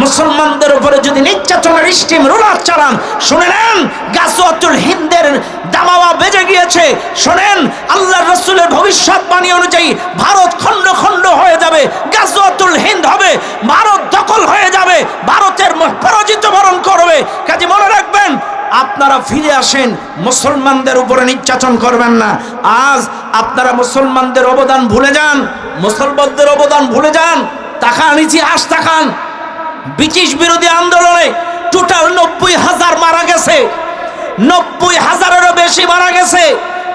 মুসলমানদের উপরে যদি নির্যাতনের স্টিম রোলার চালান, শুনে নেন গাজওয়াতুল হিন্দের দামাওয়া বেজে গিয়েছে। শোনেন আল্লাহর রাসূলের ভবিষ্যৎবাণী অনুযায়ী ভারত খণ্ড খণ্ড হয়ে যাবে, গাজওয়াতুল হিন্দ হবে, ভারত দখল হয়ে যাবে, ভারতের পরাজিত বরণ করবে। কাজে মনে রাখবেন, আপনারা ফিরে আসেন, মুসলমানদের উপরে নির্যাতন করবেন না। আজ আপনারা মুসলমানদের অবদান ভুলে যান, মুসলমানদের অবদান ভুলে যান। তাকান ইতিহাস, তাকান ব্রিটিশ বিরোধী আন্দোলনে টোটাল 90,000 মারা গেছে, 90,000-এরও বেশি মারা গেছে।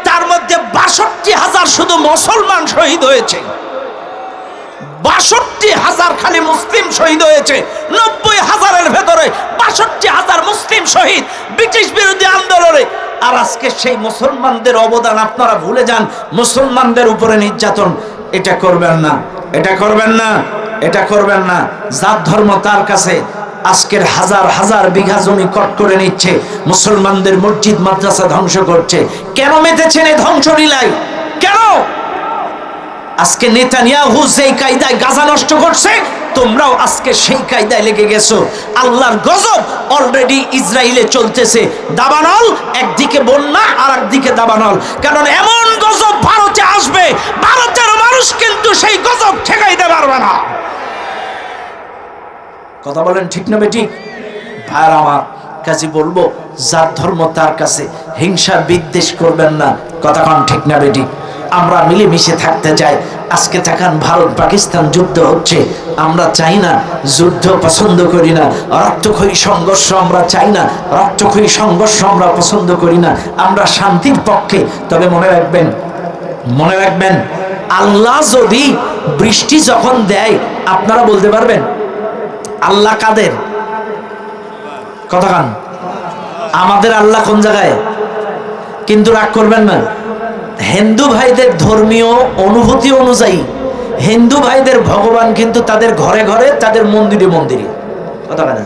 তার মধ্যে 62,000 শুধু মুসলমান শহীদ হয়েছে, 62,000 খালি মুসলিম শহীদ হয়েছে। 90,000-এর ভেতরে 62,000 মুসলিম শহীদ ব্রিটিশ বিরোধী আন্দোলনে। আর আজকে সেই মুসলমানদের অবদান আপনারা ভুলে যান, মুসলমানদের উপরে নির্যাতন। এটা করবেন না, এটা করবেন না, এটা করবেন না। যার ধর্ম তার কাছে আজকের হাজার হাজার বিঘা জমি কট করে নিচ্ছে, মুসলমানদের মসজিদ মাদ্রাসা ধ্বংস করছে। কেন মেতেছেন এই ধ্বংসলীলায়? কেন? আজকে নেতানিয়াহু যেই কায়দায় গাজা নষ্ট করছে, তোমরাও আজকে সেই কায়দায় লেগে গেছো। আল্লাহর গজব অলরেডি ইসরায়েলে চলতেছে। দাবানল, একদিকে বন্যা আর একদিকে দাবানল। কারণ এমন গজব ভারতে আসবে, ভারতের মানুষ কিন্তু সেই গজব ঠেকাইতে পারবে না। কথা বলেন ঠিক না বেঠিক? ভাইরা আমার, কাজে বলবো যার ধর্ম তার কাছে, হিংসা বিদ্বেষ করবেন না। কথা কন ঠিক না বেঠিক? আমরা মিলেমিশে থাকতে চাই। আজকে থাকান ভারত পাকিস্তান যুদ্ধ হচ্ছে, আমরা চাই না, যুদ্ধ পছন্দ করি না, রক্তক্ষয়ী সংঘর্ষ আমরা চাই না, রক্তক্ষয়ী সংঘর্ষ আমরা পছন্দ করি না, আমরা শান্তির পক্ষে। তবে মনে রাখবেন, মনে রাখবেন, আল্লাহ যদি বৃষ্টি যখন দেয়, আপনারা বলতে পারবেন আল্লাহ কাদের? কথা কান, আমাদের আল্লাহ কোন জায়গায়? কিন্তু রাগ করবেন না, হিন্দু ভাইদের ধর্মীয় অনুভূতি অনুযায়ী হিন্দু ভাইদের ভগবান কিন্তু তাদের ঘরে ঘরে, তাদের মন্দিরে মন্দিরে। কথা না,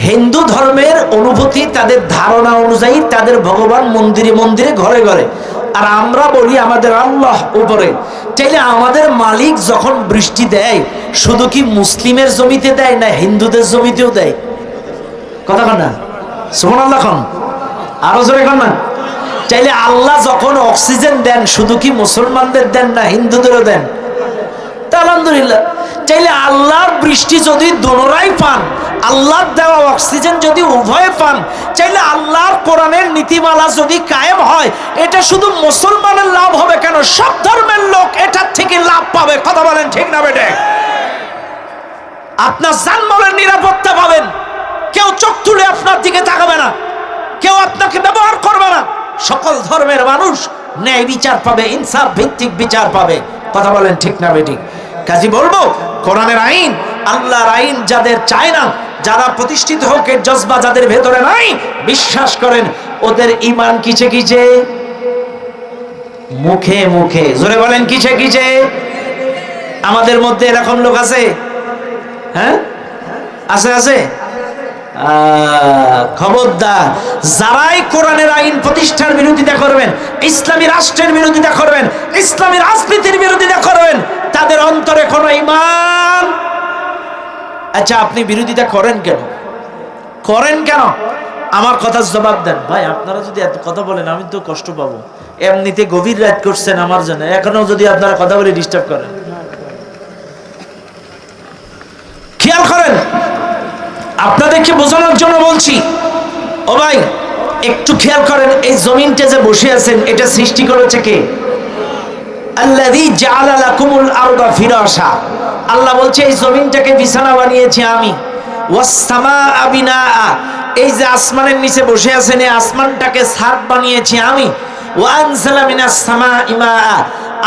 হিন্দু ধর্মের অনুভূতি, তাদের ধারণা অনুযায়ী তাদের ভগবান মন্দিরে মন্দিরে, ঘরে ঘরে। আর আমরা বলি আমাদের আল্লাহ উপরে। চাইলে আমাদের মালিক যখন বৃষ্টি দেয়, শুধু কি মুসলিমের জমিতে দেয় না হিন্দুদের জমিতেও দেয়? কথা কন না, সুবহানাল্লাহ খান, আরো জোরে খান না। চাইলে আল্লাহ যখন অক্সিজেন দেন, শুধু কি মুসলমানদের দেন না হিন্দুদেরও দেন? তা আলহামদুলিল্লাহ। চাইলে আল্লাহর বৃষ্টি যদি দোনোরাই পান, আল্লাহর দেওয়া অক্সিজেন যদি উভয়ে পান, চাইলে আল্লাহর কোরআনের নীতিমালা যদি কায়েম হয়, এটা শুধু মুসলমানের লাভ হবে কেন, সব ধর্মের লোক এটার থেকে লাভ পাবে। কথা বলেন ঠিক না বেটে? আপনার জানমালের নিরাপত্তা পাবেন, কেউ চোখ তুলে আপনার দিকে তাকাবে না, কেউ আপনাকে ব্যবহার করবে না। সকল ধর্মের মানুষ ন্যায় বিচার পাবে, ইনসাফ ভিত্তিক বিচার পাবে। কথা বলেন ঠিক না বেঠিক? কাজী বলবো, কোরআনের আইন, আল্লাহর আইন যাদের চায় না, যারা প্রতিষ্ঠিত হোক এর জজবা যাদের ভেতরে নাই, বিশ্বাস করেন ওদের ঈমান কিছে কিছে, মুখে মুখে। জোরে বলেন কিছে কিছে? আমাদের মধ্যে এরকম লোক আছে? হ্যাঁ, আছে, আছে। খবরদার, যারাই কোরআনের আইন প্রতিষ্ঠার বিরোধিতা করবেন, ইসলামী রাষ্ট্রের বিরোধিতা করবেন, ইসলামী রাজনীতির বিরোধিতা করবেন, তাদের অন্তরে কোনো ঈমান। আচ্ছা, আপনি বিরোধিতা করেন কেন? করেন কেন? আমার কথার জবাব দেন। ভাই, আপনারা যদি এত কথা বলেন আমি তো কষ্ট পাবো। এমনিতে গভীর রাত করছেন আমার জন্য, এখনো যদি আপনারা কথা বলে ডিস্টার্ব করেন। খেয়াল করেন, আপনাদেরকে বোঝানোর জন্য বলছি। ও ভাই, একটু খেয়াল করেন, এই জমিনটা যে বসে আছেন, এটা সৃষ্টি করেছে কে? আল্লাযী জাআলা লাকুমুল আরদা ফিরাশা। আল্লাহ বলছে এই জমিনটাকে বিছানা বানিয়েছি আমি। ওয়াস সামাআ বিনাআ, এই যে আসমানের নিচে বসে আছেন, এই আসমানটাকে ছাদ বানিয়েছি আমি। ওয়া আনজালা মিনাস সামাই মাআ,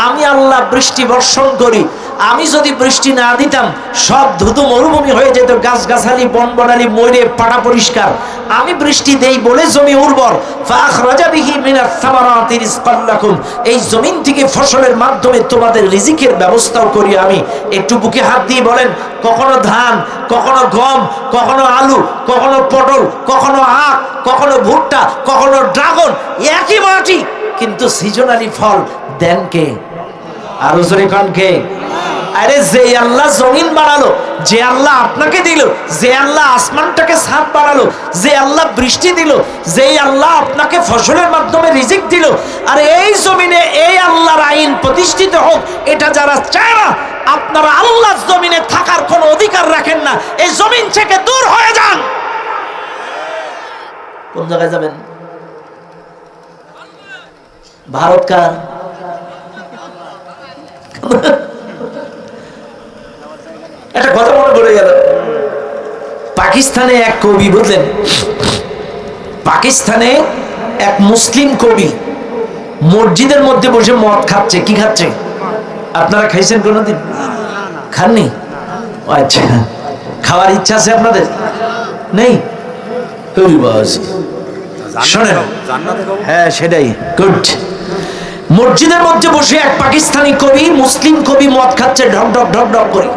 আমি আল্লাহ বৃষ্টি বর্ষণ করি। আমি যদি বৃষ্টি না দিতাম, সব ধুধু মরুভূমি হয়ে যেত, গাছগাছালি বনবনালি মরে পাটা পরিষ্কার। আমি বৃষ্টি দেই বলে জমি উর্বর। ফাখরাজা বিহি মিনাস সামারাতি রিজকান লাকুম, এই জমিন থেকে ফসলের মাধ্যমে তোমাদের রিজিকের ব্যবস্থাও করি আমি। একটু বুকে হাত দিয়ে বলেন, কখনো ধান, কখনো গম, কখনো আলু, কখনো পটল, কখনো আখ, কখনো ভুট্টা, কখনো ড্রাগন, একই মাটি, কিন্তু সিজনালি ফল দেন কে? আরো জোরে কোন কে? আরে যে আল্লাহ জমিন বানালো, যে আল্লাহ আপনাকে দিল, যে আল্লাহ আসমানটাকে ছাদ বানালো, যে আল্লাহ বৃষ্টি দিল, যে আল্লাহ আপনাকে ফসলের মাধ্যমে রিজিক দিল, আর এই জমিনে এই আল্লাহর আইন প্রতিষ্ঠিত হোক, এটা যারা চায় না, আপনারা আল্লাহর জমিনে থাকার কোনো অধিকার রাখেন না। এই জমিন থেকে দূর হয়ে যান। কোন জায়গায় যাবেন? ভারত কার? একটা কথা মনে পড়ে গেল, পাকিস্তানে এক কবি, বুঝলেন, পাকিস্তানে এক মুসলিম কবি মসজিদের মধ্যে বসে মদ খাচ্ছে। কি খাচ্ছে? আপনারা খাইছেন কোনোদিন? খাননি? আচ্ছা, খাওয়ার ইচ্ছা আছে আপনাদের? নেই? শোনেন, হ্যাঁ সেটাই গুড। মসজিদের মধ্যে বসে এক পাকিস্তানি কবি, মুসলিম কবি মদ খাচ্ছে ঢক ঢক ঢক ঢক করে।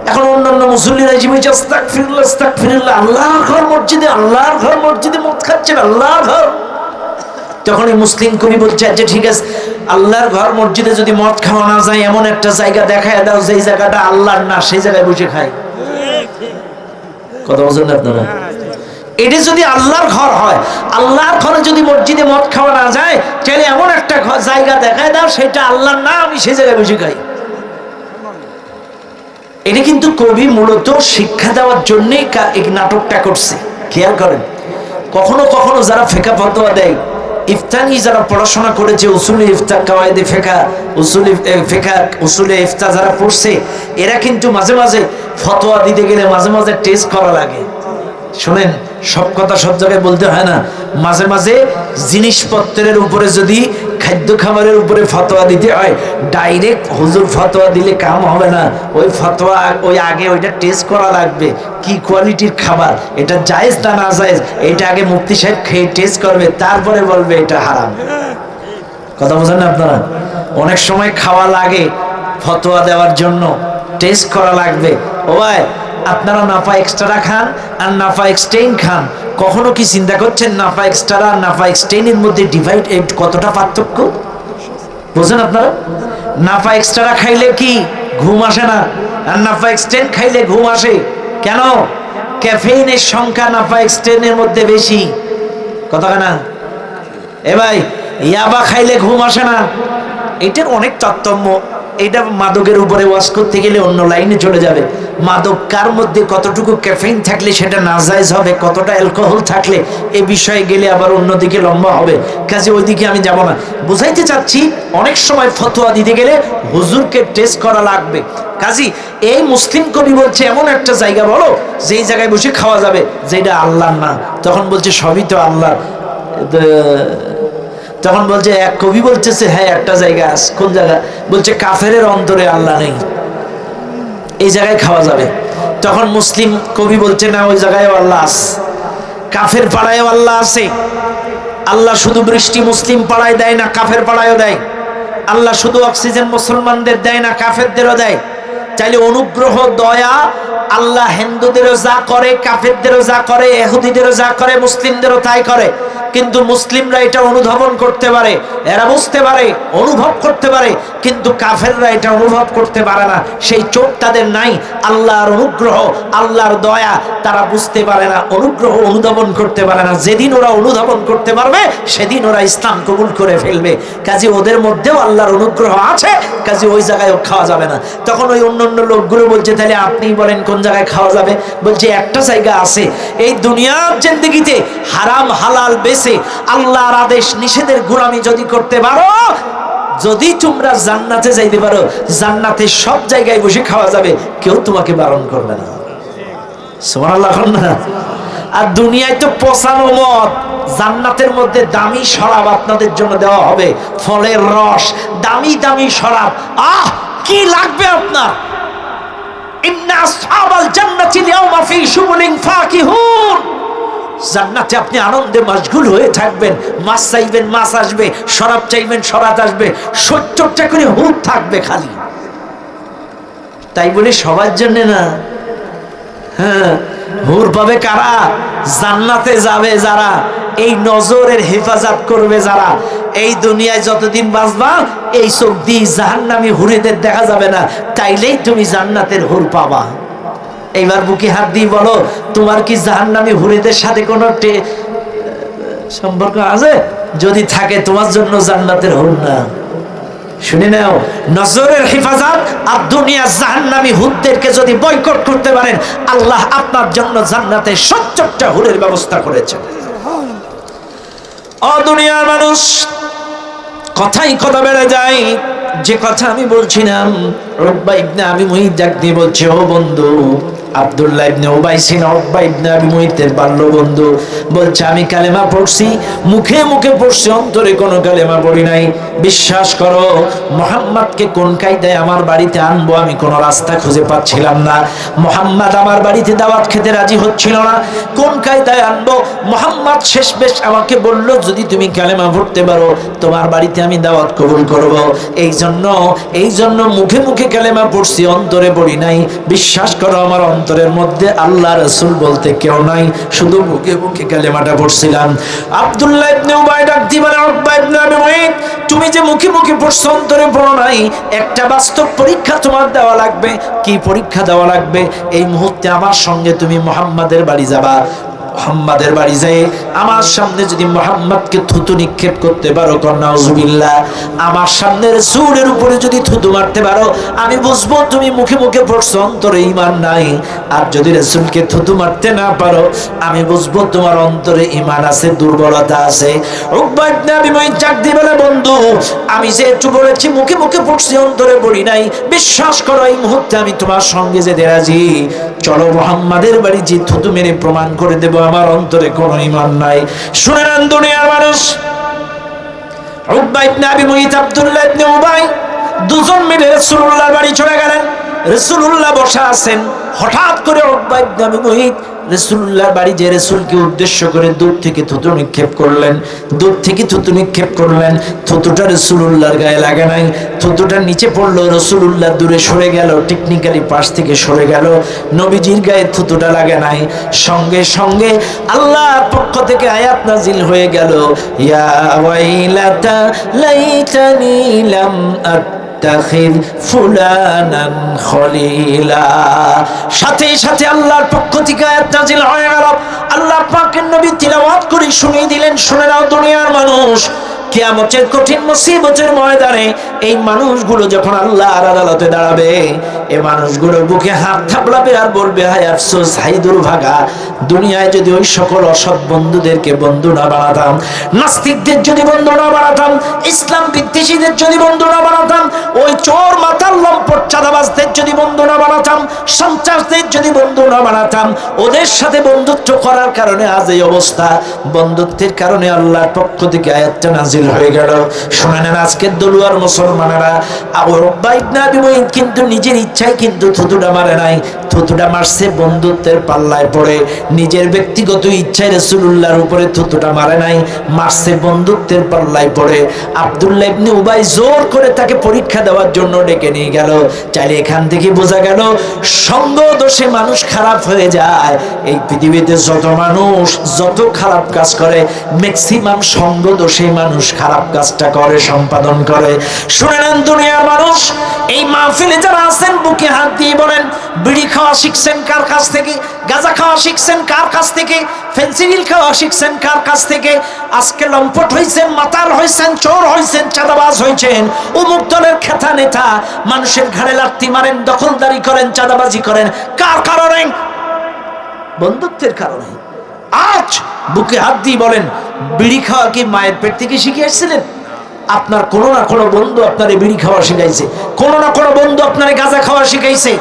এখন অন্যান্য মুসল্লিরা জিমেছে আস্তাগফিরুল্লাহ আস্তাগফিরুল্লাহ, আল্লাহর ঘর মসজিদে, আল্লাহর ঘর মসজিদে মদ খাচ্ছেন, আল্লাহর ঘর। তখন এই মুসলিম কবি বলছে, আচ্ছা ঠিক আছে, আল্লাহর ঘর মসজিদে যদি মদ খাওয়া না যায়, এমন একটা জায়গা দেখায় দাও যেই জায়গাটা আল্লাহর না, সেই জায়গায় বসে খাই। কথা বলছেন আপনারা? এটা যদি আল্লাহর ঘর হয়, আল্লাহর ঘরে যদি মসজিদে মদ খাওয়া না যায়, তাহলে এমন একটা জায়গা দেখায় দাও সেটা আল্লাহর না, আমি সেই জায়গায় বসে খাই। এটা কিন্তু কবি মূলত শিক্ষা দেওয়ার জন্যই এই নাটকটা করছে। খেয়াল করেন, কখনো কখনো যারা ফিকহ ফতোয়া দেয়, ইফতানি যারা পড়াশোনা করেছে, উসুলে ইফতা, কাওয়াইদে ফিকহ, উসুলে ফিকহ, উসুলে ইফতা যারা পড়ছে, এরা কিন্তু মাঝে মাঝে ফতোয়া দিতে গেলে মাঝে মাঝে টেস্ট করা লাগে। শোনেন, সব কথা সব জায়গায় বলতে হয় না। মাঝে মাঝে জিনিসপত্রের উপরে, যদি খাদ্য খাবারের উপরে ফতোয়া দিতে হয়, ডাইরেক্ট হুজুর ফতোয়া দিলে কাম হবে না। ওই ফতোয়া ওই আগে ওইটা টেস্ট করা লাগবে, কি কোয়ালিটির খাবার, এটা জায়েজ না না জায়েজ, এটা আগে মুফতি সাহেব খেয়ে টেস্ট করবে, তারপরে বলবে এটা হারাম। কথা বোঝেন না আপনারা? অনেক সময় খাওয়া লাগে ফতোয়া দেওয়ার জন্য, টেস্ট করা লাগবে। ও ভাই, আপনারা নাফা এক্সট্রা খান আর নাফা এক্সটেইন খান, কখনো কি চিন্তা করছেন নাফা এক্সট্রা আর নাফা এক্সটেইনের মধ্যে ডিভাইড কতটা পার্থক্য? বুঝেন আপনারা? নাফা এক্সট্রা খাইলে কি ঘুম আসে না, আর নাফা এক্সটেইন খাইলে ঘুম আসে। কেন? ক্যাফেইনের সংখ্যা নাফা এক্সটেইনের মধ্যে বেশি। কথা না? এ ভাই, ইয়াবা খাইলে ঘুম আসে না, এটার অনেক তারতম্য। এটা মাদকের উপরে ওয়াজ করতে গেলে অন্য লাইনে চলে যাবে। মাদক কার মধ্যে কতটুকু ক্যাফেইন থাকলে সেটা নাজায়েজ হবে, কতটা অ্যালকোহল থাকলে এ বিষয়ে গেলে আবার অন্যদিকে লম্বা হবে। কাজে ওইদিকে আমি যাব না। বুঝাইতে চাচ্ছি, অনেক সময় ফতোয়া দিতে গেলে হুজুরকে টেস্ট করা লাগবে। কাজী এই মুসলিম কবি বলছে, এমন একটা জায়গা বলো যেই জায়গায় বসে খাওয়া যাবে, যেটা আল্লাহর না। তখন বলছে সবই তো আল্লাহর। তখন বলছে, এক কবি বলতেছে, হ্যাঁ একটা জায়গা আছে। কোন জায়গা? বলছে কাফেরের অন্তরে আল্লাহ নেই, এই জায়গায় খাওয়া যাবে। তখন মুসলিম কবি বলছে, না, ওই জায়গায় আল্লাহ আছে, কাফের পাড়ায়ও আল্লাহ আছে। আল্লাহ শুধু বৃষ্টি মুসলিম পাড়ায় দেয় না, কাফের পাড়ায়ও দেয়। আল্লাহ শুধু অক্সিজেন মুসলমানদের দেয় না, কাফেরদেরও দেয়। চাইলে অনুগ্রহ, দয়া আল্লাহ হিন্দুদেরও যা করে, কাফেরদেরও যা করে, ইহুদিদেরও যা করে, মুসলিমদেরও তাই করে। কিন্তু মুসলিমরা এটা অনুধাবন করতে পারে, এরা বুঝতে পারে, অনুভব করতে পারে, কিন্তু কাফেররা এটা অনুভব করতে পারে না। সেই চোখ তাদের নাই। আল্লাহর অনুগ্রহ, আল্লাহর দয়া তারা বুঝতে পারে না, অনুগ্রহ অনুধাবন করতে পারে না। যেদিন ওরা অনুধাবন করতে পারবে, সেদিন ওরা ইসলাম কবুল করে ফেলবে। কাজে ওদের মধ্যেও আল্লাহর অনুগ্রহ আছে, কাজে ওই জায়গায় খাওয়া যাবে না। তখন ওই অন্যান্য লোকগুলো বলছে, তাহলে আপনি বলেন কোন জায়গায় খাওয়া যাবে? বলছে একটা জায়গা আছে, এই দুনিয়ার জিন্দেগিতে হারাম হালাল বেছে আল্লাহর আদেশ নিষেধের গোলামি যদি করতে পারো, যদি তোমরা জান্নাতে যাইতে পারো, জান্নাতে সব জায়গায় বসে খাওয়া যাবে, কেউ তোমাকে বারণ করবে না। সুবহানাল্লাহ। আর দুনিয়ায় তো পচানো মদ, জান্নাতের মধ্যে দামি শরাব আপনাদের জন্য দেওয়া হবে, ফলের রস, দামি দামি শরাব। আহ, কি লাগবে আপনার? ইন্না আসহাবাল জান্নাতি ইয়াওমা ফি শুগুলিন ফাকিহুন। জান্নাতে আপনি আনন্দে মশগুল হয়ে থাকবেন। মাছ চাইবেন, মাছ আসবে, শরাব চাইবেন, শরাব আসবে, 70টা করে হুট থাকবে খালি। তাই বলে সবার জন্য না। হ্যাঁ, হুর পাবে কারা? জান্নাতে যাবে যারা, এই নজরের হেফাজত করবে যারা, এই দুনিয়ায় যতদিন বাঁচবা এই চোখ দিয়ে জাহান্নামী হুরেদের দেখা যাবে না, তাইলেই তুমি জান্নাতের হুর পাবা। এইবার বুকে হাত দিয়ে বলো, তোমার কি জাহান্নামী হুরেদের সাথে কোনো সম্পর্ক আছে? যদি থাকে তোমার জন্য জান্নাতের হুর না। শুনে নাও, নজরের হেফাজত আর দুনিয়ার জাহান্নামী হুরদেরকে যদি বয়কট করতে পারেন, আল্লাহ আপনার জন্য জান্নাতে ৭০টা হুরের ব্যবস্থা করেছেন। ও দুনিয়ার মানুষ, কথাই কথা বেড়ে যায়। যে কথা আমি বলছিলাম, উকবা ইবনে আবি মুইত ডাক দিয়ে বলছে, ও বন্ধু আব্দুল্লাহ ইবনে উবাই ছিল উকবা ইবনে আবি মুইতের বাল্য বন্ধু। বলছে আমি কালেমা পড়ছি, মুখে মুখে পড়ছি, অন্তরে কোনো কালেমা পড়ি নাই। বিশ্বাস করো, মুহাম্মদকে কোন কায়দায় আমার বাড়িতে আনবো আমি কোনো রাস্তা খুঁজে পাচ্ছিলাম না। মুহাম্মদ আমার বাড়িতে দাওয়াত খেতে রাজি হচ্ছিল না। কোন কায়দায় আনবো? মুহাম্মদ শেষমেশ আমাকে বলল, যদি তুমি কালেমা পড়তে পারো তোমার বাড়িতে আমি দাওয়াত কবুল করব। এই জন্য মুখে মুখে কালেমা পড়ছি, অন্তরে পড়ি নাই। বিশ্বাস করো, আমার অন্তরের মধ্যে আল্লাহ রাসূল বলতে কেউ নাই, শুধু মুখে মুখে কালেমাটা পড়ছিলাম। আব্দুল্লাহ ইবনে উবাই ডাক দিয়ে বলে, উকবা ইবনে আবি মুইত, তুমি যে মুখে মুখে পড়ছো অন্তরে পড়ো নাই, একটা বাস্তব পরীক্ষা তোমার দেওয়া লাগবে। কি পরীক্ষা দেওয়া লাগবে? এই মুহূর্তে আমার সঙ্গে তুমি মুহাম্মাদের বাড়ি যাবা। মুহাম্মাদের বাড়ি যায় আমার সামনে যদি মুহাম্মদকে থুতু নিক্ষেপ করতে পারো, নাউজুবিল্লাহ, আমার সামনে রাসূলের উপরে যদি থুতু মারতে পারো, আমি বুঝবো তুমি মুখে মুখে পড়ছো, অন্তরে ঈমান নাই। আর যদি রাসূলকে থুতু মারতে না পারো, আমি বুঝবো তোমার অন্তরে ঈমান আছে, দুর্বলতা আছে। উকবা ইবনে আবি মুইত ডাক দিয়ে বলে, বন্ধু আমি যে একটু বলেছি মুখে মুখে পড়ছি, অন্তরে পড়ি নাই, বিশ্বাস করো এই মুহূর্তে আমি তোমার সঙ্গে যেতে রাজি। চলো মুহাম্মাদের বাড়ি যে থুতু মেরে প্রমাণ করে দেব আমার অন্তরে কোনো ঈমান নাই। শুনে নেন দুনিয়ার মানুষ, উকবা ইবনে আবি মুইত, আব্দুল্লাহ ইবনে উবাই দুজন মিলে রাসূলুল্লাহর বাড়ি চলে গেলেন। রাসূলুল্লাহ বসা আছেন, হঠাৎ করে উকবা ইবনে আবি মুইত রাসূলুল্লাহর বাড়ি যে রাসূলকে উদ্দেশ্য করে দূর থেকে থুতু নিক্ষেপ করলেন। থুতুটা রাসূলুল্লাহর গায়ে লাগে নাই, থুতুটা নিচে পড়লো, রাসূলুল্লাহ দূরে সরে গেল, টেকনিক্যালি পাশ থেকে সরে গেল, নবীজির গায়ে থুতুটা লাগে নাই। সঙ্গে সঙ্গে আল্লাহর পক্ষ থেকে আয়াত নাজিল হয়ে গেল, ইয়া ওয়াইলাতা লাইতানি লাম ফুলানান খলিলা। সাথে সাথে আল্লাহর পক্ষ থেকে আয়াত নাজিল হয়ে গেল। আল্লাহ পাকের নবী তিলাওয়াত করে শুনিয়ে দিলেন, শুনে নাও দুনিয়ার মানুষ, কিয়ামতের কঠিন মুসিবতের ময়দানে এই মানুষগুলো যখন আল্লাহর আদালতে দাঁড়াবে, এই মানুষগুলো বুকে হাত থাপড়াবে আর বলবে, হায় আফসোস, হায় দুর্ভাগা, দুনিয়ায় যদি ওই সকল অসৎ বন্ধুদেরকে বন্ধু না বানাতাম, নাস্তিকদের যদি বন্ধু না বানাতাম, ইসলাম বিদ্বেষীদের যদি বন্ধু না বানাতাম, ওই চোর মাতাল লম্পট চাঁদাবাজদের যদি বন্ধু না বানাতাম, সন্ত্রাসদের যদি বন্ধু না বানাতাম, ওদের সাথে বন্ধুত্ব করার কারণে আজ এই অবস্থা। বন্ধুত্বের কারণে আল্লাহর পক্ষ থেকে আয়াতটা নাজিল হয়ে গেল। শুনে নেন আজকের দলুয়ার মুসলমানেরা, উকবা ইবনে আবি মুইত কিন্তু নিজের ইচ্ছায় কিন্তু থুতুটা মারে নাই, থুতুটা মারছে বন্ধুত্বের পাল্লায় পড়ে। নিজের ব্যক্তিগত ইচ্ছায় রাসূলুল্লাহর উপরে থুতুটা মারে নাই, মারছে বন্ধুত্বের পাল্লায় পড়ে। আব্দুল্লাহ ইবনে উবাই জোর করে তাকে পরীক্ষা দেওয়ার জন্য ডেকে নিয়ে গেল। চাইলে এখান থেকে বোঝা গেল সঙ্গ দোষে মানুষ খারাপ হয়ে যায়। এই পৃথিবীতে যত মানুষ যত খারাপ কাজ করে, ম্যাক্সিমাম সঙ্গ দোষে মানুষ খারাপ কাজটা করে, সম্পাদন করে। শুনে নেন দুনিয়ার মানুষ, এই মাহফিলে যারা আছেন বুকে হাত দিয়ে বলেন, বিড়ি খাওয়া শিখছেন কার কাছ থেকে? গাঁজা খাওয়া শিখছেন কার কাছ থেকে? ফেন্সিডিল খাওয়া শিখছেন কার কাছ থেকে? আজকে লম্পট হয়েছেন, মাতাল হয়েছেন, চোর হয়েছেন, চাঁদাবাজ হয়েছেন, অমুক দলের খেতা নেতা, মানুষের ঘাড়ে লাথি মারেন, দখলদারি করেন, চাঁদাবাজি করেন, কার কারণে? বন্ধুত্বের কারণে। আজ বুকে হাত দিয়ে বলেন, বিড়ি খাওয়া কি মায়ের পেট থেকে শিখে আসছিলেন? আপনার কোনো না কোনো বন্ধু আপনারে বিড়ি খাওয়া শিখাইছে, কোনো না কোনো বন্ধু আপনারে গাঁজা খাওয়া শিখাইছে।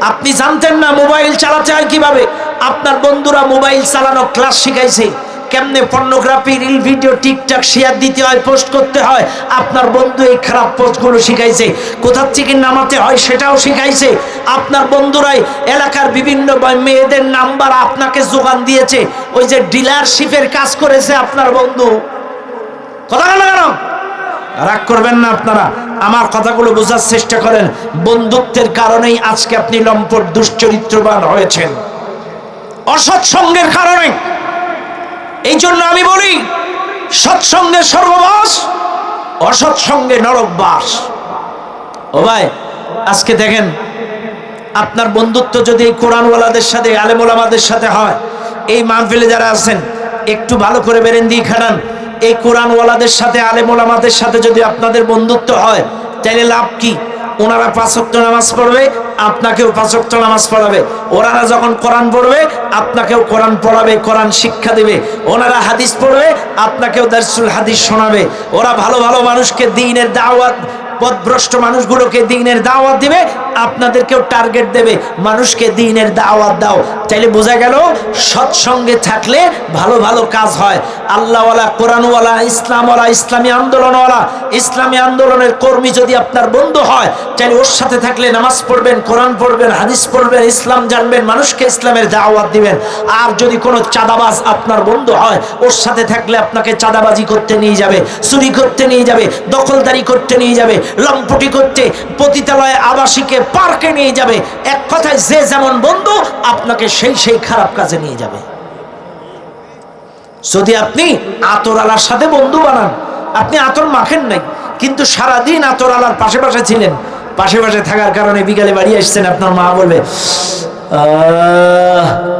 আপনি জানতেন না মোবাইল চালাতে হয় কিভাবে, আপনার বন্ধুরা মোবাইল চালানো ক্লাস শিখাইছে। কেমনে pornography, reel video, TikTok share দিতে হয়, পোস্ট করতে হয়, আপনার বন্ধু এই খারাপ পোস্টগুলো শিখাইছে। কোথার থেকে নামাতে হয় সেটাও শিখাইছে। আপনার বন্ধুরাই এলাকার বিভিন্ন মেয়েদের নাম্বার আপনাকে যোগান দিয়েছে, ওই যে ডিলারশিপের কাজ করেছে আপনার বন্ধু। কথা কেন রাগ করবেন না আপনারা, আমার কথাগুলো বোঝার চেষ্টা করেন। বন্ধুত্বের কারণেই আজকে আপনি লম্পট দুশ্চরিত্রবান হয়েছেন, অসৎ সঙ্গের কারণে। এই জন্য আমি বলি, সৎসঙ্গের সর্বনাশ, অসৎ সঙ্গে নরক বাস। ও ভাই, আজকে দেখেন আপনার বন্ধুত্ব যদি এই কোরআনওয়ালাদের সাথে, আলেম ওলামাদের সাথে হয়, এই মাহফিলে যারা আছেন একটু ভালো করে বেরেন দিয়ে খাটান, এই কোরআনওয়ালাদের সাথে, আলেম ওলামাদের সাথে যদি আপনাদের বন্ধুত্ব হয়, তাহলে লাভ কি? ওনারা 5 ওয়াক্ত নামাজ পড়বে, আপনাকেও 5 ওয়াক্ত নামাজ পড়াবে। ওনারা যখন কোরআন পড়বে, আপনাকেও কোরআন পড়াবে, কোরআন শিক্ষা দেবে। ওনারা হাদিস পড়বে, আপনাকেও দারসুল হাদিস শোনাবে। ওরা ভালো ভালো মানুষকে দ্বীনের দাওয়াত, পথভ্রষ্ট মানুষগুলোকে দ্বীনের দাওয়াত দিবে, আপনাদেরকেও টার্গেট দেবে, মানুষকে দ্বীনের দাওয়াত দাও। তাইলে বোঝা গেল সৎসঙ্গে থাকলে ভালো ভালো কাজ হয়। আল্লাহওয়ালা, কোরআনওয়ালা, ইসলামওয়ালা, ইসলামী আন্দোলনওয়ালা, ইসলামী আন্দোলনের কর্মী যদি আপনার বন্ধু হয়, তাহলে ওর সাথে থাকলে নামাজ পড়বেন, কোরআন পড়বেন, হাদিস পড়বেন, ইসলাম জানবেন, মানুষকে ইসলামের দাওয়াত দিবেন। আর যদি কোনো চাঁদাবাজ আপনার বন্ধু হয়, ওর সাথে থাকলে আপনাকে চাঁদাবাজি করতে নিয়ে যাবে, চুরি করতে নিয়ে যাবে, দখলদারি করতে নিয়ে যাবে, লম্পটি করতে, পতিতালয়ে, আবাসিকে, পার্কে নিয়ে যাবে। এক কথায় যে যেমন বন্ধু আপনাকে সেই খারাপ কাজে নিয়ে যাবে। যদি আপনি আতরালার সাথে বন্ধু বানান, আপনি আতর মাখেন নাই, কিন্তু সারাদিন আতরালার পাশে পাশে ছিলেন, পাশে পাশে থাকার কারণে বিকালে বাড়ি আসছেন, আপনার মা বলবে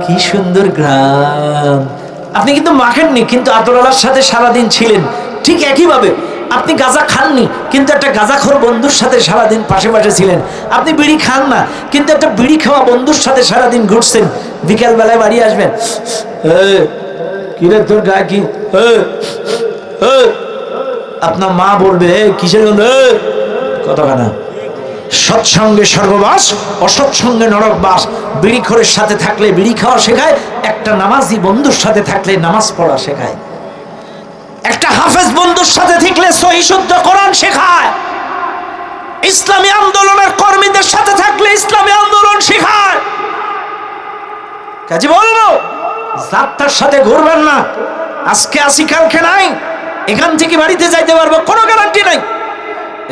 কি সুন্দর ঘ্রাণ। আপনি কিন্তু মাখেননি, কিন্তু আতরালার সাথে সারাদিন ছিলেন। ঠিক একইভাবে আপনি গাঁজা খাননি, কিন্তু একটা গাঁজাখোর বন্ধুর সাথে সারাদিন পাশে পাশে ছিলেন। আপনি বিড়ি খান না, কিন্তু একটা বিড়ি খাওয়া বন্ধুর সাথে সারাদিন ঘুরছেন। বিকেল বেলায় বাড়ি আসবেন, কিরে তোর গায়ে কি? আপনার মা বলবে কিসের গন্ধ? কতখানা? সৎসঙ্গে স্বর্গবাস, অসৎসঙ্গে নরকবাস। বিড়িখোরের সাথে থাকলে বিড়ি খাওয়া শেখায়, একটা নামাজি বন্ধুর সাথে থাকলে নামাজ পড়া শেখায়, একটা হাফেজ বন্ধুর সাথে থাকলে সহিহ শুদ্ধ কোরআন শেখায়, ইসলামী আন্দোলনের কর্মীদের সাথে থাকলে ইসলামী আন্দোলন শেখায়। কাজে বলবো, যাত্রার সাথে ঘুরবেন না। আজকে আসি, কালকে নাই, এখান থেকে বাড়িতে যাইতে পারবো কোনো গ্যারান্টি নাই।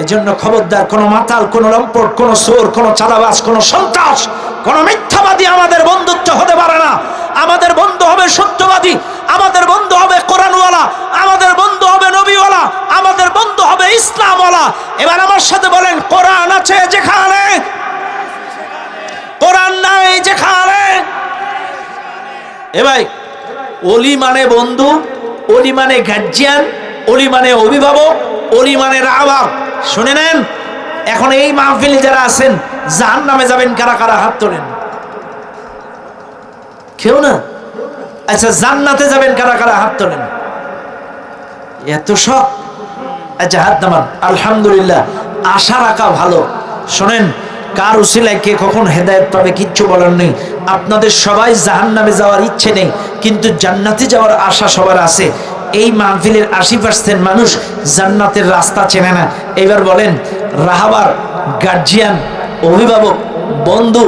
এজন্য খবরদার, কোন মাতাল, কোন লম্পট, কোন চোর, কোন চাঁদাবাজ, কোন সন্ত্রাস, কোন মিথ্যাবাদী আমাদের বন্ধুত্ব হতে পারে না। আমাদের বন্ধু হবে সত্যবাদী, আমাদের বন্ধু হবে কোরআনওয়ালা, আমাদের বন্ধু হবে নবীওয়ালা, আমাদের বন্ধু হবে ইসলামওয়ালা। এবার আমার সাথে বলেন, কোরআন আছে যেখানে, কোরআন নাই যেখানে। এ ভাই, ওলি মানে বন্ধু, ওলি মানে গার্জিয়ান, ওলি মানে অভিভাবক, ওলি মানে রাহবার। শুনে নেন, এখন এই মাহফিলে যারা আছেন, জাহান্নামে যাবেন কারা কারা? হাত তোলেন। কেউ না? আচ্ছা, জান্নাতে যাবেন কারা কারা? হাত তোলেন। এত শখ? আচ্ছা, হাত নামান। আলহামদুলিল্লাহ, আশা রাখা ভালো। শোনেন, কার উসিলায় কে কখন হেদায়েত পাবে কিচ্ছু বলার নেই। আপনাদের সবাই জাহান্নামে যাওয়ার ইচ্ছে নেই, কিন্তু জান্নাতে যাওয়ার আশা সবার আছে। এই মাহফিলের 80% মানুষ জান্নাতের রাস্তা চেনে না। এবার বলেন, রাহবার, গার্জিয়ান, অভিভাবক, বন্ধু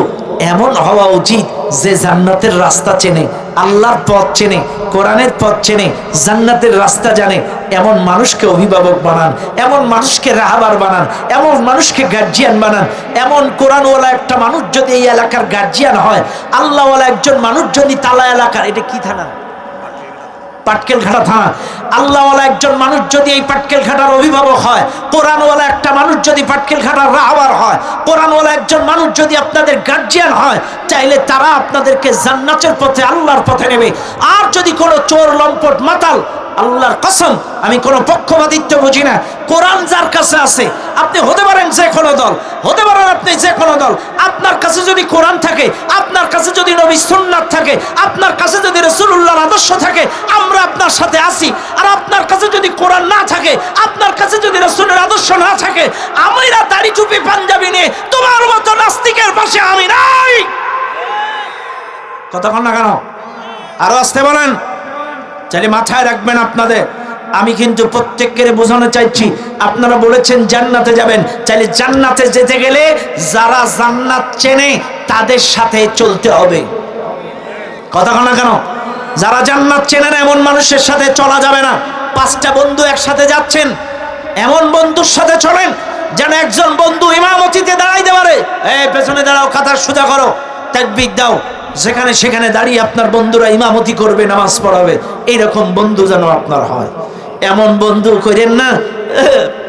এমন হওয়া উচিত যে জান্নাতের রাস্তা চেনে, আল্লাহর পথ চেনে, কোরআনের পথ চেনে, জান্নাতের রাস্তা জানে। এমন মানুষকে অভিভাবক বানান, এমন মানুষকে রাহবার বানান, এমন মানুষকে গার্জিয়ান বানান। এমন কোরআনওয়ালা একটা মানুষ যদি এই এলাকার গার্জিয়ান হয়, আল্লাহওয়ালা একজন মানুষ যদি তালা এলাকার, এটা কি থানা? পাটকেলঘাটা থানা। আল্লাহওয়ালা একজন মানুষ যদি এই পাটকেলঘাটার অভিভাবক হয়, কোরআনওয়ালা একটা মানুষ যদি পাটকেলঘাটার রাহবার হয়, কোরআনওয়ালা একজন মানুষ যদি আপনাদের গার্জিয়ান হয়, চাইলে তারা আপনাদেরকে জান্নাতের পথে, আল্লাহর পথে নেবে। আর যদি কোনো চোর, লম্পট, মাতাল, আল্লাহর কসম আমি কোনো পক্ষপাতিত্ব বুঝি না, কোরআন যার কাছে আছে, আপনি হতে পারেন যে কোনো দল, হতে পারেন আপনি যে কোনো দল, আপনার কাছে যদি কোরআন থাকে, আপনার কাছে যদি নবী সুন্নাত থাকে, আপনার কাছে যদি রাসূলুল্লাহর আদর্শ থাকে, আমরা আপনার সাথে আছি। আর আপনার কাছে যদি কোরআন না থাকে, আপনার কাছে যদি রাসূলের আদর্শ না থাকে, আমরা দাড়ি টুপি পাঞ্জাবি নিয়ে তোমার মতো নাস্তিকের পাশে আমি নাই। কতক্ষণ না কেন? আরো আসতে বলেন। চাইলে মাথায় রাখবেন আপনাদের, আমি কিন্তু প্রত্যেককে বোঝানো চাইছি, আপনারা বলেছেন জান্নাতে যাবেন, চাইলে জান্নাতে যেতে গেলে যারা জান্নাত চেনে তাদের সাথে চলতে হবে। কথা না কেন? যারা জান্নাত চেনে না এমন মানুষের সাথে চলা যাবে না। 5টা বন্ধু একসাথে যাচ্ছেন, এমন বন্ধুর সাথে চলেন যেন একজন বন্ধু ইমামতিতে দাঁড়াইতে পারে। এই পেছনে দাঁড়াও, কাতার সোজা করো, তাকবীর দাও, যেখানে সেখানে দাঁড়িয়ে আপনার বন্ধুরা ইমামতি করবে, নামাজ পড়াবে। এইরকম বন্ধু যেন আপনার হয়। এমন বন্ধু করেন না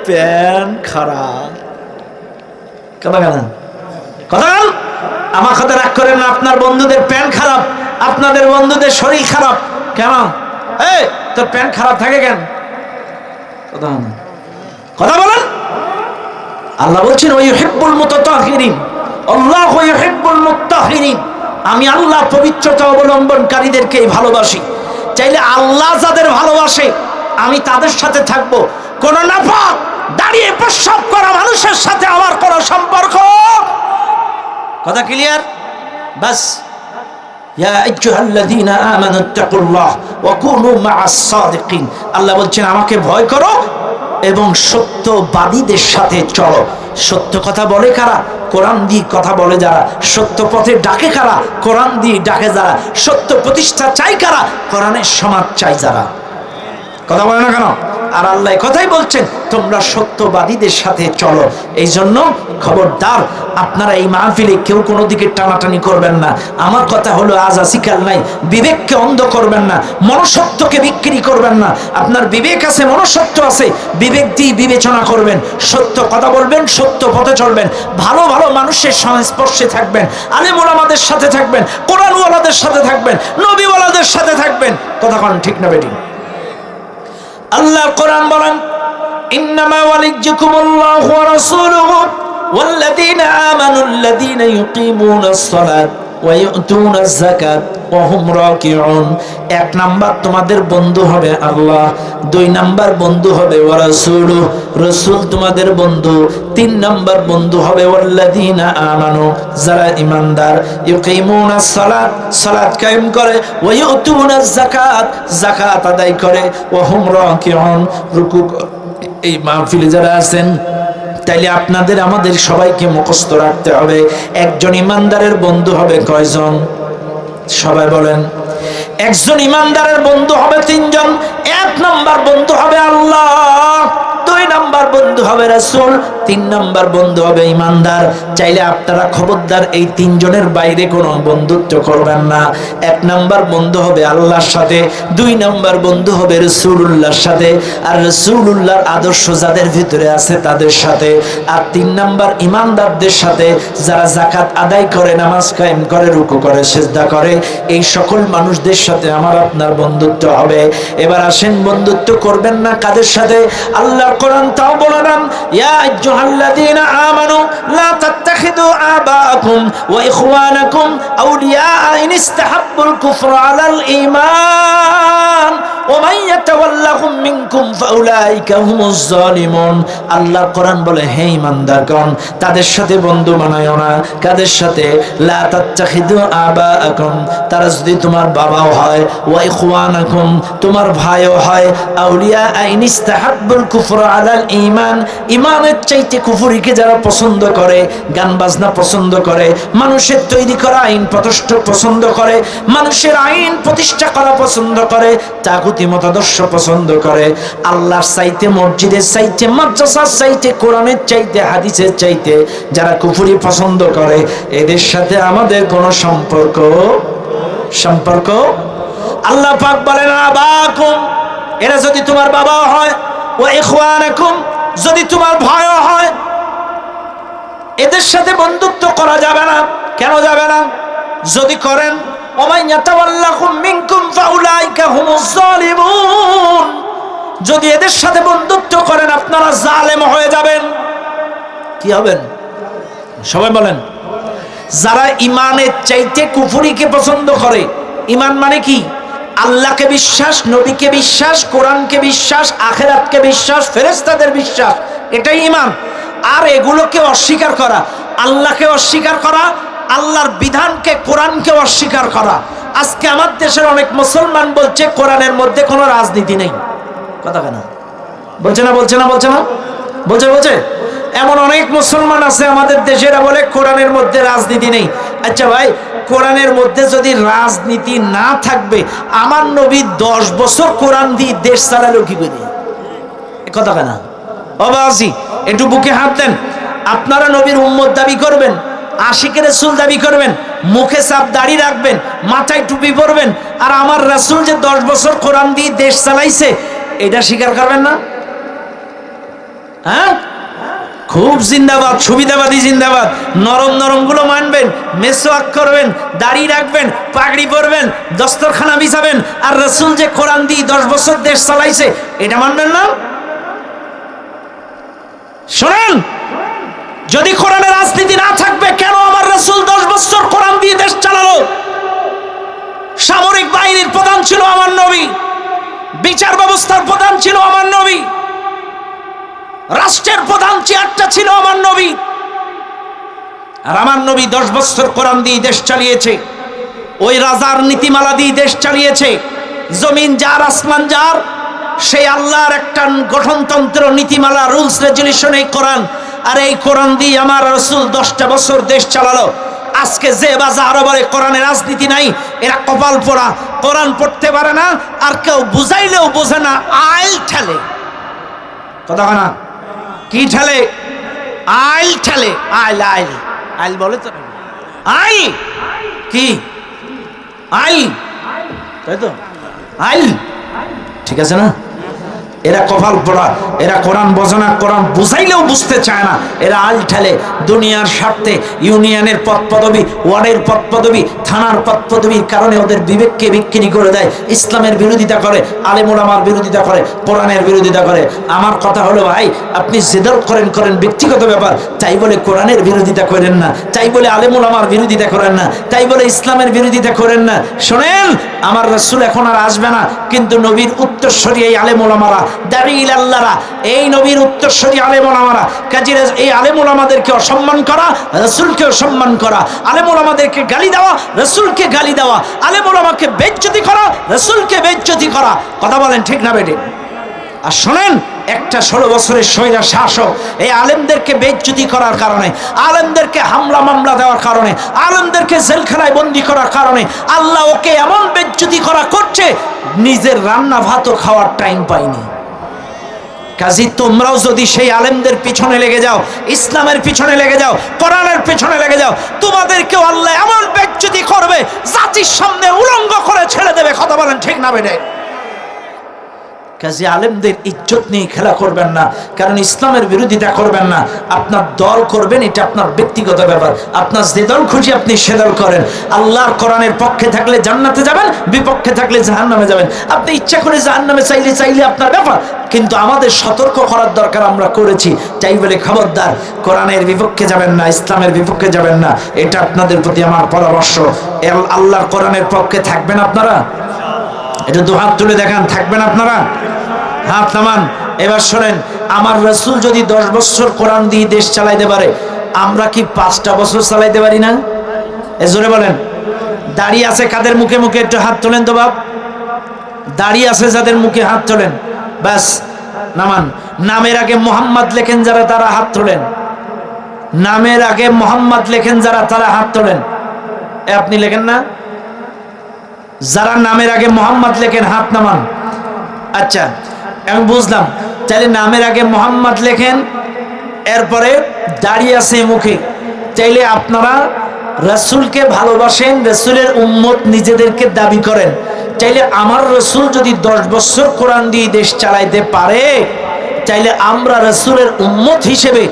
প্যান খারাপ। কথা কেন কথা আমার কথা রাগ করেন না। আপনার বন্ধুদের প্যান খারাপ, আপনাদের বন্ধুদের শরীর খারাপ কেন? এই তোর প্যান খারাপ থাকে কেন? কথা না, কথা বলেন। আল্লাহ বলছেন ওয়া ইউহিব্বুল মুতাতাহহিরিন, আল্লাহু ইউহিব্বুল মুত্তাহহিরিন, আমি আল্লাহ পবিত্রতা অবলম্বনকারীদেরকেই ভালোবাসি। চাইলে আল্লাহ যাদের ভালোবাসে আমি তাদের সাথে থাকব। কোন নাপাক দাঁড়িয়ে প্রস্রাব করা মানুষের সাথে আমার কোন সম্পর্ক। কথা ক্লিয়ার? বাস। ইয়া আইয়ুহাল্লাযীনা আমানুত্তাকুল্লাহ ওয়া কুনু মা'আস সাদিকিন, আল্লাহ বলছেন আমাকে ভয় করো এবং সত্যবাদীদের সাথে চলো। সত্য কথা বলে কারা? কোরআন দিয়ে কথা বলে যারা। সত্য পথে ডাকে কারা? কোরআন দিয়ে ডাকে যারা। সত্য প্রতিষ্ঠা চাই কারা? কোরআনের সমাজ চাই যারা। কথা বলে না কেন? আর আল্লাহ কথাই বলছেন তোমরা সত্যবাদীদের সাথে চলো। এই জন্য খবরদার আপনারা এই মাহফিলে কেউ কোনো দিকে টানাটানি করবেন না। আমার কথা হলো আজ আসি কাল নাই। বিবেককে অন্ধ করবেন না, মনুষ্যত্বকে বিক্রি করবেন না। আপনার বিবেক আছে, মনুষ্যত্ব আছে, বিবেক দিয়ে বিবেচনা করবেন, সত্য কথা বলবেন, সত্য পথে চলবেন, ভালো ভালো মানুষের সংস্পর্শে থাকবেন, আলেম ওলামাদের সাথে থাকবেন, কোরআন ওয়ালাদের সাথে থাকবেন, নবী ওয়ালাদের সাথে থাকবেন। কথা কোন ঠিক না বেটি? আল্লাহ কোরআন বলেন ইন্নামা ওয়ালিয়্যুকুমুল্লাহু ওয়া রাসূলুহু ওয়াল্লাযীনা আমানুল্লাযীনা ইউকিমুনাস সালাত ওয়া ইউতুনাজ যাকাত ওয়া হুম রাকিউন। এক নাম্বার তোমাদের বন্ধু হবে আল্লাহ, দুই নাম্বার বন্ধু হবে ওয়া রাসূলুহু, রাসূল তোমাদের বন্ধু, তিন নাম্বার বন্ধু হবে ওয়াল্লাযীনা আমানু, যারা ঈমানদার, ইউকিমুনাস সালাত, সালাত কায়েম করে, ওয়া ইউতুনাজ যাকাত, যাকাত আদায় করে, ওয়া হুম রাকিউন, রুকু। এই মাহফিলে যারা আছেন তাইলে আপনাদের আমাদের সবাইকে মুখস্থ রাখতে হবে একজন ইমানদারের বন্ধু হবে কয়জন? সবাই বলেন। একজন ইমানদারের বন্ধু হবে তিনজন। এক নাম্বার বন্ধু হবে আল্লাহ, দুই নাম্বার বন্ধু হবে রাসূল, তিন নাম্বার বন্ধু হবে ইমানদার। চাইলে আপনারা খবরদার এই তিনজনের বাইরে কোনো বন্ধুত্ব করবেন না। এক নাম্বার বন্ধু হবে আল্লাহর সাথে, দুই নাম্বার বন্ধু হবে রাসূলুল্লাহর সাথে, আর রাসূলুল্লাহর আদর্শ যাদের ভিতরে আছে তাদের সাথে, আর তিন নাম্বার ইমানদারদের সাথে, যারা যাকাত আদায় করে, নামাজ কায়েম করে, রুকু করে, সিজদা করে, এই সকল মানুষদের সাথে আমার আপনার বন্ধুত্ব হবে। এবার আসেন বন্ধুত্ব করবেন না কাদের সাথে? আল্লাহ কোরআন তাও বলেন ইয়া আইয়ুহাল্লাযীনা আমানু লা তাত্তাখিযু আবাআকুম ওয়া ইখওয়ানাকুম আউলিয়া ইন ইসতাহাব্বুল কুফরা আলাল ঈমান ওয়া মান ইয়াতাওয়াল্লাহুম মিনকুম ফাউলাইকা হুমুজ জালিমুন। আল্লাহ কোরআন বলে হে ঈমানদারগণ, তাদের সাথে বন্ধু বানায়ো না। কাদের সাথে? লা তাত্তাখিযু আবাআকুম, তারা যদি তোমার বাবাও হয়, ওয়া ইখওয়ানাকুম, তোমার ভাইও হয়, আউলিয়া ইন ইসতাহাব্বুল কুফরা আলাল ঈমান, ঈমানের চাইতে কুফরিকে যারা পছন্দ করে, গান বাজনা পছন্দ করে, মানুষের তৈরি করা আইন পছন্দ করে, মানুষের আইন প্রতিষ্ঠা করা পছন্দ করে, তাগুতি মতাদর্শ পছন্দ করে, আল্লাহর চাইতে, মসজিদের চাইতে, মাদ্রাসার চাইতে, কোরআনের চাইতে, হাদিসের চাইতে যারা কুফরি পছন্দ করে, এদের সাথে আমাদের কোনো সম্পর্ক আল্লাহ পাক বলেন আবাকুম, এরা যদি তোমার বাবা হয়, ওয়া ইখওয়ানাকুম, যদি তোমার ভাইও হয়, এদের সাথে বন্ধুত্ব করা যাবে না। কেন যাবে না? যদি করেন ওয়া মান ইয়াতাওয়াল্লাকুম মিনকুম ফাউলাইকা হুমুজ জালিমুন, যদি এদের সাথে বন্ধুত্ব করেন আপনারা জালেম হয়ে যাবেন। কি হবেন? সবাই বলেন। যারা ইমানের চাইতে কুফরিকে পছন্দ করে, ইমান মানে কি? আল্লাহকে বিশ্বাস, নবীকে বিশ্বাস, কোরআনকে বিশ্বাস, আখিরাতকে বিশ্বাস, ফেরেশতাদের বিশ্বাস, এটাই ইমান। আর এগুলোকে অস্বীকার করা, আল্লাহকে অস্বীকার করা, আল্লাহর বিধানকে, কোরআনকে অস্বীকার করা। আজকে আমার দেশের অনেক মুসলমান বলছে কোরআনের মধ্যে কোনো রাজনীতি নেই। কথা কেন বলছে না? বলছে। এমন অনেক মুসলমান আছে আমাদের দেশের, বলে কোরআনের মধ্যে রাজনীতি নেই। আচ্ছা ভাই, কোরআনের মধ্যে যদি রাজনীতি না থাকবে, আমার নবী 10 বছর কোরআন দিয়ে দেশ চালালো কি করে? কথা কেন বাবাজি? একটু বুকে হাত দেন। আপনারা নবীর উম্মত দাবি করবেন, আশিকের রাসূল দাবি করবেন, মুখে সাপ দাড়ি রাখবেন, মাথায় টুপি পরবেন, আর আমার রাসূল যে 10 বছর কোরআন দিয়ে দেশ চালাইছে এটা স্বীকার করবেন না? হ্যাঁ, খুব জিন্দাবাদ, সুবিধাবাদী জিন্দাবাদ। নরম নরম গুলো মানবেন, মেসওয়াক করবেন, দাড়ি রাখবেন, পাগড়ি পরবেন, দস্তরখানা বিছাবেন, আর রাসূল যে কোরআন দিয়ে 10 বছর দেশ চালাইছে এটা মানবেন না? শোনেন, যদি কোরআনের রাজনীতি না থাকবে, কেন আমার রাসূল 10 বছর কোরআন দিয়ে দেশ চালালো? সামরিক বাহিনীর প্রধান ছিল আমার নবী, বিচার ব্যবস্থার প্রধান ছিল আমার নবী, রাষ্ট্রের প্রধান চেয়ারটা ছিল আমার নবী। আর আমার নবী 10 বছর কোরআন দিয়ে দেশ চালিয়েছে, ওই রাজার নীতিমালা দিয়ে দেশ চালিয়েছে। জমিন যার, আসমান যার, সেই আল্লাহর একটা গঠনতন্ত্র, নীতিমালা, রুলস রেজুলেশন এই কোরআন। আর এই কোরআন দিয়ে আমার রাসূল 10টা বছর দেশ চালালো। আজকে যে বাজা আরো বলে কোরআনের রাজনীতি নাই, এরা কপাল পোড়া, কোরআন পড়তে পারে না, আর কেউ বুঝাইলেও বোঝে না, আইল ঠেলে। কথা না, কি ঠেলে? আইল ঠেলে। আইল আইল আইল বলে তো, আইল কি? আইল, তাই তো, আইল, ঠিক আছে না? এরা কপাল পড়া, এরা কোরআন বোঝে না, কোরআন বুঝাইলেও বুঝতে চায় না, এরা আল ঠেলে। দুনিয়ার স্বার্থে ইউনিয়নের পদ পদবি, ওয়ার্ডের পদ পদবি, থানার পদ পদবির কারণে ওদের বিবেককে বিক্রি করে দেয়। ইসলামের বিরোধিতা করে, আলেম ওলামার বিরোধিতা করে, কোরআনের বিরোধিতা করে। আমার কথা হলো, ভাই আপনি জেদল করেন ব্যক্তিগত ব্যাপার, তাই বলে কোরআনের বিরোধিতা করেন না, তাই বলে আলেম ওলামার বিরোধিতা করেন না, তাই বলে ইসলামের বিরোধিতা করেন না। শোনেন, আমার রাসূল এখন আর আসবে না, কিন্তু নবীর উত্তরসূরি এই আলেম ওলামারা, দাঁড়িয়ে আল্লাহরা, এই নবীর উত্তরসূরি আলেম ওলামারা, কাজী এই আলেম ওলামাদেরকে অসম্মান করা, রাসূলকে অসম্মান করা, আলেম ওলামাদেরকে গালি দেওয়া, রাসূলকে গালি দেওয়া, আলেম ওলামাকে বেইজ্জতি করা, রাসূলকে বেইজ্জতি করা। কথা বলেন ঠিক না বেটে? আর শোনেন, একটা 16 বছরের স্বৈরা শাসক এই আলেমদেরকে বেইজ্জতি করার কারণে, আলেমদেরকে হামলা মামলা দেওয়ার কারণে, আলেমদেরকে জেলখানায় বন্দী করার কারণে আল্লাহ ওকে এমন বেইজ্জতি করা করছে, নিজের রান্না ভাতও খাওয়ার টাইম পায়নি। কাজী তোমরাও যদি সেই আলেমদের পিছনে লেগে যাও, ইসলামের পিছনে লেগে যাও, কোরআনের পিছনে লেগে যাও, তোমাদেরকেও আল্লাহ এমন বেইজ্জতি করবে, জাতির সামনে উলঙ্গ করে ছেড়ে দেবে। কথা বলেন ঠিক না বেটে? কাজী আলেমদের ইজ্জত নিয়ে খেলা করবেন না, কারণ ইসলামের বিরোধিতা করবেন না। আপনার দল করবেন, এটা আপনার ব্যক্তিগত ব্যাপার, আপনার যে দল খুশি আপনি সে দল করেন। আল্লাহর কোরআনের পক্ষে থাকলে জান্নাতে যাবেন, বিপক্ষে থাকলে জাহান্নামে যাবেন। আপনি ইচ্ছা করে জাহান্নামে চাইলে আপনার ব্যাপার, কিন্তু আমাদের সতর্ক করার দরকার, আমরা করেছি। তাই বলে খবরদার, কোরআনের বিপক্ষে যাবেন না, ইসলামের বিপক্ষে যাবেন না, এটা আপনাদের প্রতি আমার পরামর্শ। আল্লাহর কোরআনের পক্ষে থাকবেন আপনারা? এটা দু হাত তুলে দেখান, থাকবেন আপনারা? হাত নামান। এবার শোনেন, আমার রাসূল যদি 10 বছর কোরআন দিয়ে দেশ চালাইতে পারে, আমরা কি 5টা বছর চালাইতে পারি না? জোরে বলেন। দাড়ি আছে কাদের মুখে মুখে, একটু হাত তোলেন তো বাপ। দাড়ি আছে যাদের মুখে, হাত তোলেন। ব্যাস, নামান। নামের আগে মোহাম্মদ লেখেন যারা, তারা হাত তোলেন। নামের আগে মোহাম্মদ লেখেন যারা, তারা হাত তোলেন। আপনি লেখেন না? যারা নামের আগে মোহাম্মদ লেখেন, হাত নামান। আচ্ছা, আমি বুঝলাম। তাহলে নামের আগে মোহাম্মদ লেখেন, এরপরে দাড়ি আছে মুখে, তাইলে আপনারা রাসূলকে ভালোবাসেন, রাসূলের উম্মত নিজেদেরকে দাবি করেন। তাইলে আমার রাসূল যদি 10 বছর কোরআন দিয়ে দেশ চালাইতে পারে, তাইলে আমরা রাসূলের উম্মত হিসেবে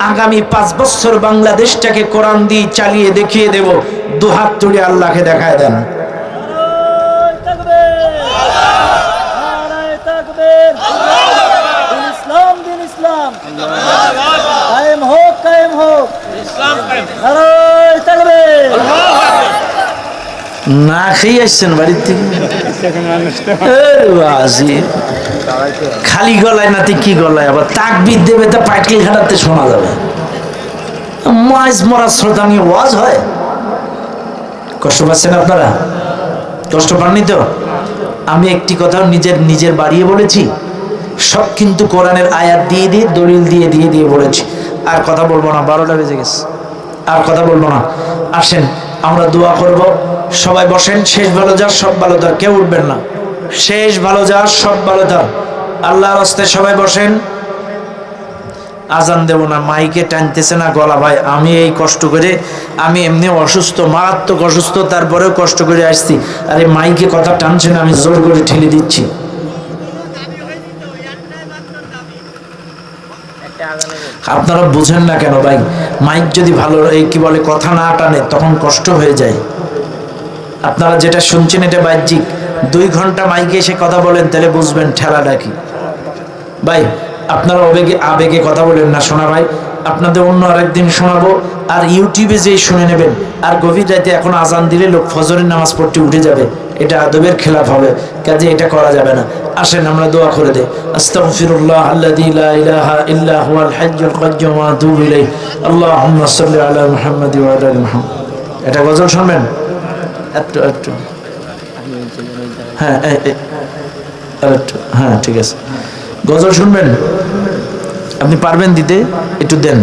আগামী 5 বছর বাংলাদেশটাকে কোরআন দিয়ে চালিয়ে দেখিয়ে দেব। দুহাত তুলে আল্লাহকে দেখায় দেন। না খেয়ে আসছেন বাড়ির থেকে? খালি গলায় নাতি কি গলায়, আবার তাকবীর দেবে তা পাটকেল ঘাটাতে শোনা যাবে। মাছ মরা শ্রোতা নিয়ে ওয়াজ হয়। কষ্ট পাচ্ছেন আপনারা? কষ্ট পাননি তো? আমি একটি কথা নিজের বাড়িয়ে বলেছি, সব কিন্তু কোরআনের আয়াত দিয়ে দলিল দিয়ে বলেছি। আর কথা বলবো না, 12টা বেজে গেছে, আর কথা বলবো না। আসেন আমরা দোয়া করব। সবাই বসেন। শেষ ভালো যার সব ভালো তার, কেউ উঠবেন না। শেষ ভালো যার সব ভালো তার, আল্লাহর রাস্তায় সবাই বসেন। আজান দেব না, মাইকে টানতেছে না গলা। ভাই আমি এই কষ্ট করে, আমি এমনি অসুস্থ, মারাত্মক অসুস্থ, তারপরেও কষ্ট করে আসছি। আরে মাইকে কথা টানছে না, আমি জোর করে ঠেলে দিচ্ছি। আপনারা বুঝেন না কেন ভাই? মাইক যদি ভালো এই কি বলে কথা না টানে তখন কষ্ট হয়ে যায়। আপনারা যেটা শুনছেন এটা বাহ্যিক, 2 ঘন্টা মাইকে এসে কথা বলেন তাহলে বুঝবেন ঠেলাটা কি। ভাই আপনারা আবেগে কথা বলেন না, শোনা ভাই। আপনাদের অন্য আরেকদিন শোনাবো, আর ইউটিউবে যেই শুনে নেবেন। আর গভীর রাতে এখন আজান দিলে লোক ফজরের নামাজ পড়তে উঠে যাবে, এটা আদবের খেলাফ হবে, কাজে এটা করা যাবে না। আসেন আমরা দোয়া করে দেই। আস্তাগফিরুল্লাহ আল্লাযী লা ইলাহা ইল্লা হুয়াল হাইয়্যুল কাইয়্যুম ওয়া আতুবু ইলাইহি। আল্লাহুম্মা সাল্লি আলা মুহাম্মাদি ওয়া আলা আলি মুহাম্মাদ। এটা গজল শুনবেন একটু হ্যাঁ একটু হ্যাঁ ঠিক আছে। গজল শুনবেন? আপনি পারবেন দিতে? একটু দেন।